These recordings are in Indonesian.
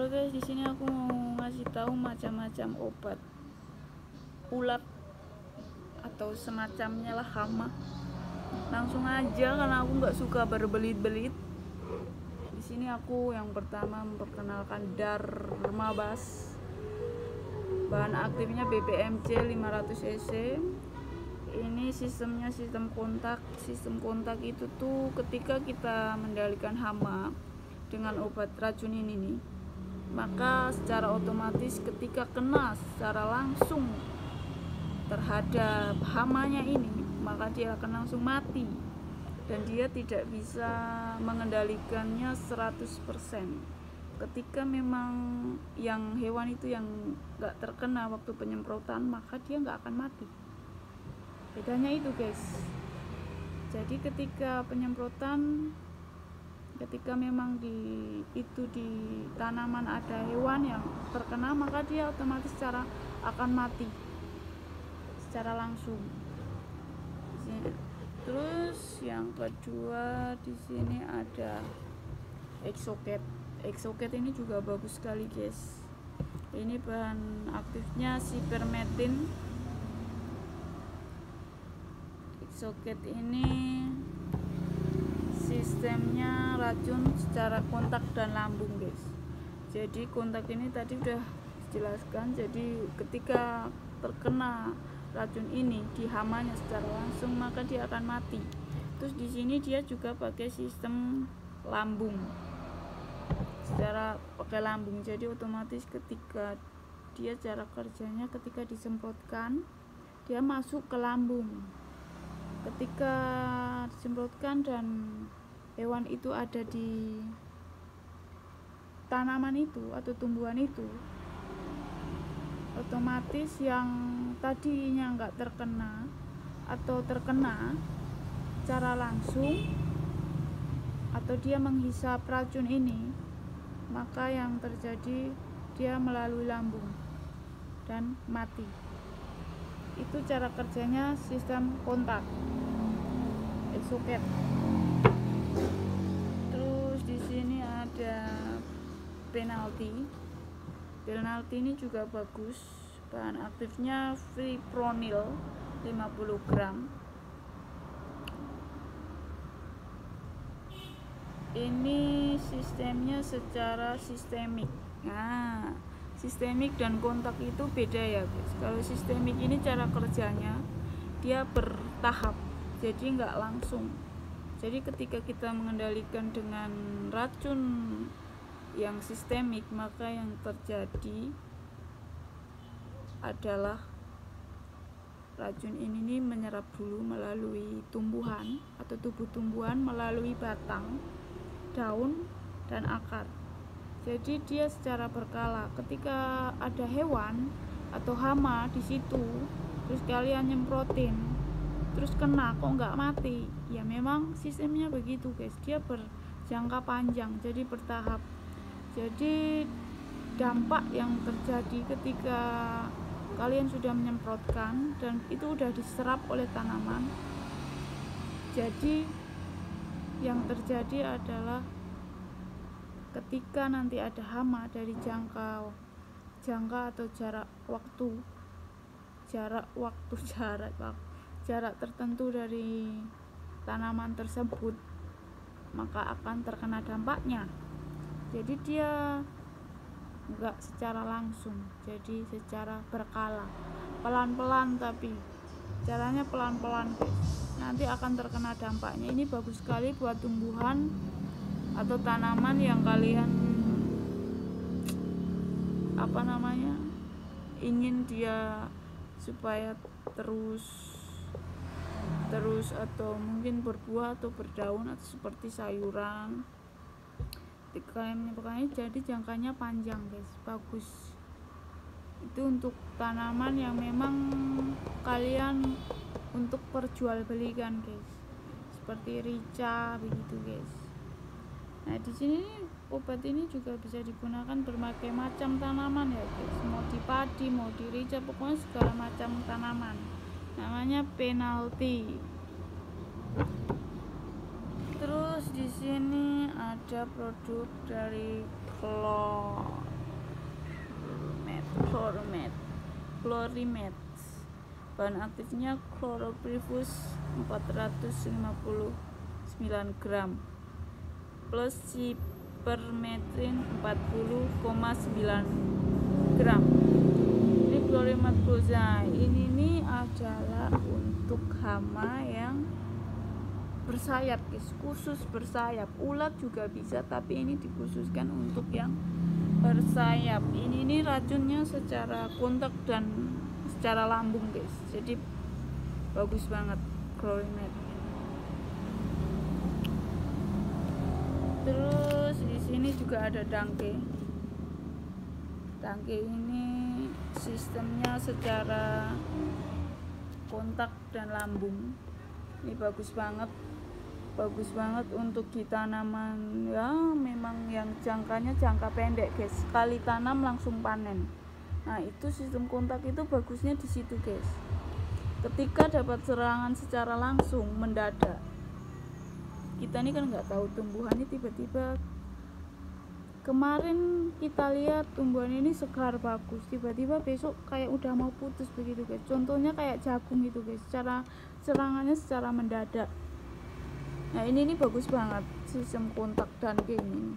Halo guys, di sini aku mau ngasih tahu macam-macam obat ulat atau semacamnya lah, hama. Langsung aja karena aku nggak suka berbelit-belit. Di sini aku yang pertama memperkenalkan Darmabas. Bahan aktifnya BPMC 500 cc. Ini sistemnya sistem kontak. Sistem kontak itu tuh ketika kita mengendalikan hama dengan obat racun ini nih, maka secara otomatis ketika kena secara langsung terhadap hamanya ini, maka dia akan langsung mati dan dia tidak bisa mengendalikannya 100%. Ketika memang yang hewan itu yang gak terkena waktu penyemprotan, maka dia gak akan mati. Bedanya itu guys. Jadi ketika penyemprotan, ketika memang di tanaman ada hewan yang terkena, maka dia otomatis akan mati secara langsung. Terus yang kedua di sini ada Exocet. Exocet ini juga bagus sekali guys. Ini bahan aktifnya Cypermethrin. Exocet ini sistemnya racun secara kontak dan lambung guys. Jadi kontak ini tadi udah dijelaskan. Jadi ketika terkena racun ini di hamanya secara langsung, maka dia akan mati. Terus di sini dia juga pakai sistem lambung, secara pakai lambung. Jadi otomatis ketika dia cara kerjanya ketika disemprotkan, dia masuk ke lambung. Ketika disemprotkan dan hewan itu ada di tanaman itu atau tumbuhan itu, otomatis yang tadinya nggak terkena atau terkena secara langsung atau dia menghisap racun ini, maka yang terjadi dia melalui lambung dan mati. Itu cara kerjanya sistem kontak Exocet. Terus di sini ada Penalty. Penalty ini juga bagus. Bahan aktifnya fipronil 50 gram. Ini sistemnya secara sistemik. Nah, sistemik dan kontak itu beda ya guys. Kalau sistemik ini cara kerjanya dia bertahap, jadi nggak langsung. Jadi ketika kita mengendalikan dengan racun yang sistemik, maka yang terjadi adalah racun ini menyerap dulu melalui tumbuhan atau tubuh tumbuhan, melalui batang, daun, dan akar. Jadi dia secara berkala. Ketika ada hewan atau hama di situ, terus kalian nyemprotin, terus kena kok nggak mati, ya memang sistemnya begitu guys. Dia berjangka panjang, jadi bertahap. Jadi dampak yang terjadi ketika kalian sudah menyemprotkan dan itu udah diserap oleh tanaman, jadi yang terjadi adalah ketika nanti ada hama dari jangka atau jarak tertentu dari tanaman tersebut, maka akan terkena dampaknya. Jadi dia enggak secara langsung, jadi secara berkala, pelan-pelan, tapi caranya pelan-pelan guys. Nanti akan terkena dampaknya. Ini bagus sekali buat tumbuhan atau tanaman yang kalian ingin dia supaya terus atau mungkin berbuah atau berdaun atau seperti sayuran. Kalian menyemprotkannya, jadi jangkanya panjang guys, bagus. Itu untuk tanaman yang memang kalian untuk perjualbelikan guys, seperti rica begitu guys. Nah di sini obat ini juga bisa digunakan berbagai macam tanaman ya guys, mau di padi, mau di rica, pokoknya segala macam tanaman. Namanya Penalty. Terus di sini ada produk dari Chlorimet. Bahan aktifnya Chlorpyrifos 459 gram plus Cypermethrin 40,9 gram. Ini Chlorimet Plus. Nah, ini adalah untuk hama yang bersayap guys, khusus bersayap. Ulat juga bisa, tapi ini dikhususkan untuk yang bersayap. Ini racunnya secara kontak dan secara lambung guys, jadi bagus banget Chlorimet. Terus di sini juga ada Dangke. Dangke ini sistemnya secara kontak dan lambung. Ini bagus banget untuk di tanaman ya, memang yang jangka pendek guys, sekali tanam langsung panen. Nah, itu sistem kontak itu bagusnya di situ guys, ketika dapat serangan secara langsung mendadak. Kita ini kan nggak tahu tumbuhannya, tiba-tiba kemarin kita lihat tumbuhan ini segar bagus, tiba-tiba besok kayak udah mau putus begitu guys. Contohnya kayak jagung itu guys, secara serangannya secara mendadak. Nah, ini bagus banget sistem kontak Dangke ini.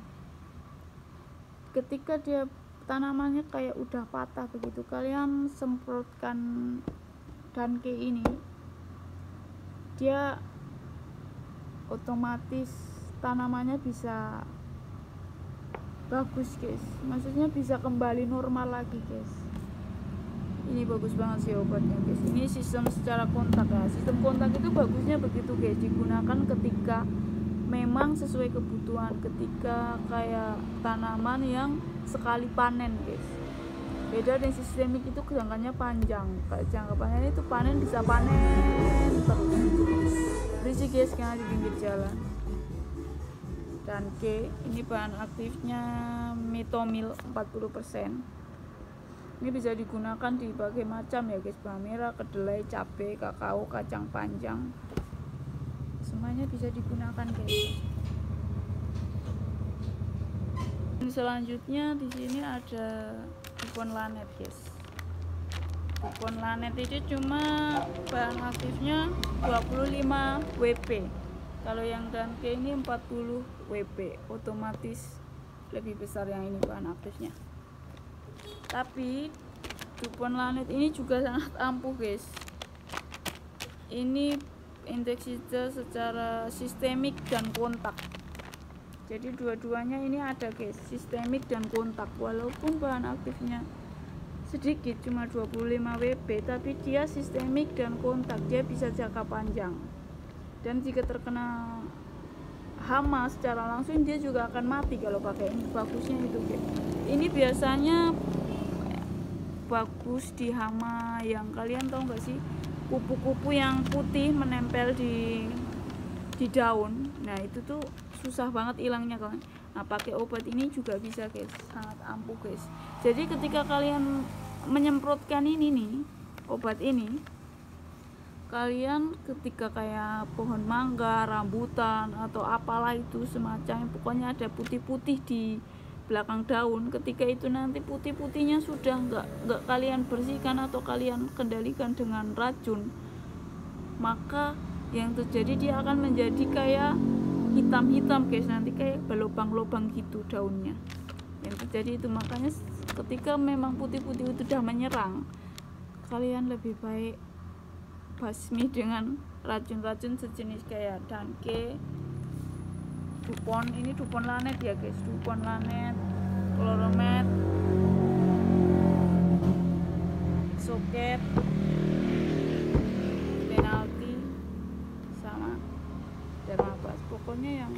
Ketika dia tanamannya kayak udah patah begitu, kalian semprotkan Dangke ini, dia otomatis tanamannya bisa bagus guys, maksudnya bisa kembali normal lagi guys. Ini bagus banget sih obatnya guys. Ini sistem secara kontak ya. Sistem kontak itu bagusnya begitu guys, digunakan ketika memang sesuai kebutuhan, ketika kayak tanaman yang sekali panen guys. Beda dengan sistemik itu jangkanya panjang. Kayak jangka panjang itu panen bisa panen terus. Berisi guys karena di pinggir jalan. Dangke ini bahan aktifnya metomil 40%. Ini bisa digunakan di berbagai macam ya guys, bawang merah, kedelai, cabai, kakao, kacang panjang, semuanya bisa digunakan guys. Selanjutnya di sini ada Dupont Lanet guys. Dupont Lanet itu cuma bahan aktifnya 25 WP. Kalau yang Dangke ini 40 WP, otomatis lebih besar yang ini bahan aktifnya. Tapi Dupont Lanet ini juga sangat ampuh guys. Ini inseksida secara sistemik dan kontak. Jadi dua-duanya ini ada guys, sistemik dan kontak. Walaupun bahan aktifnya sedikit, cuma 25 WP, tapi dia sistemik dan kontak, dia bisa jangka panjang. Dan jika terkena hama secara langsung, dia juga akan mati kalau pakai ini. Bagusnya itu guys. Ini biasanya bagus di hama yang kalian tahu nggak sih, kupu-kupu yang putih menempel di daun. Nah, itu tuh susah banget hilangnya kan. Nah, pakai obat ini juga bisa guys, sangat ampuh guys. Jadi ketika kalian menyemprotkan ini nih, obat ini, kalian ketika kayak pohon mangga, rambutan atau apalah itu semacam, pokoknya ada putih-putih di belakang daun, ketika itu nanti putih-putihnya sudah nggak kalian bersihkan atau kalian kendalikan dengan racun, maka yang terjadi dia akan menjadi kayak hitam-hitam guys, nanti kayak berlubang-lubang gitu daunnya. Yang terjadi itu, makanya ketika memang putih-putih itu sudah menyerang, kalian lebih baik basmi dengan racun-racun sejenis kayak Dangke, Dupont, ini Dupont Lanet ya guys, Dupont Lanet, Chloromet, Soket, Penalti, sama Dermabas. Pokoknya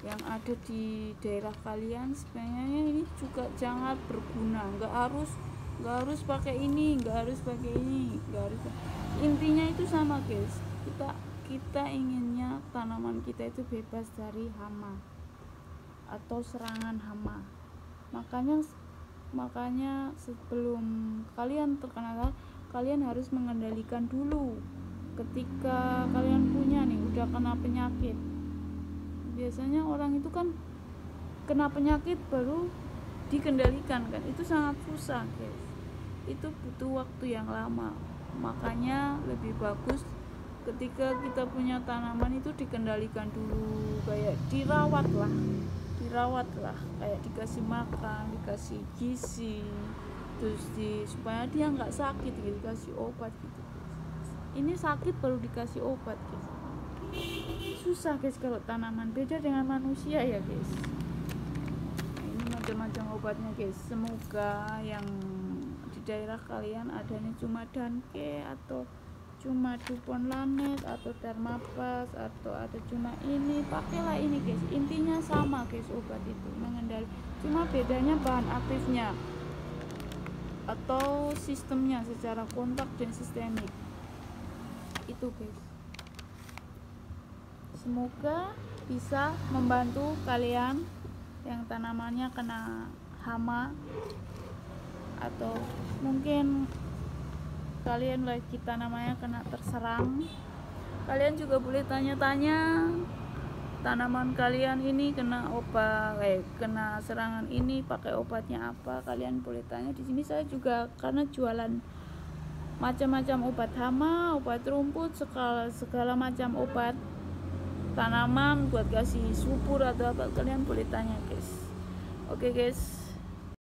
yang ada di daerah kalian sebenarnya ini juga sangat berguna. Nggak harus pakai ini, nggak harus. Intinya itu sama guys, kita inginnya tanaman kita itu bebas dari hama atau serangan hama. Makanya sebelum kalian terkena, kalian harus mengendalikan dulu. Ketika kalian punya nih, udah kena penyakit, biasanya orang itu kan kena penyakit baru dikendalikan kan, itu sangat susah guys. itu butuh waktu yang lama. Makanya lebih bagus ketika kita punya tanaman itu dikendalikan dulu, kayak dirawat lah, kayak dikasih makan, dikasih gizi, terus supaya dia nggak sakit gitu, dikasih obat gitu. Ini sakit baru dikasih obat gitu. Susah guys kalau tanaman, beda dengan manusia ya guys. Nah, ini macam-macam obatnya guys. Semoga yang di daerah kalian adanya cuma Danke atau cuma Dupont Lanet atau Dermapas atau ada cuma ini, pakailah ini guys. Intinya sama guys, obat itu mengendali, cuma bedanya bahan aktifnya atau sistemnya secara kontak dan sistemik itu guys. Semoga bisa membantu kalian yang tanamannya kena hama, atau mungkin kalian lagi tanamannya kena terserang. Kalian juga boleh tanya-tanya tanaman kalian ini kena obat, kena serangan ini pakai obatnya apa. Kalian boleh tanya di sini. Saya juga karena jualan macam-macam obat hama, obat rumput, segala macam obat tanaman buat kasih subur atau apa, kalian boleh tanya guys. Oke guys.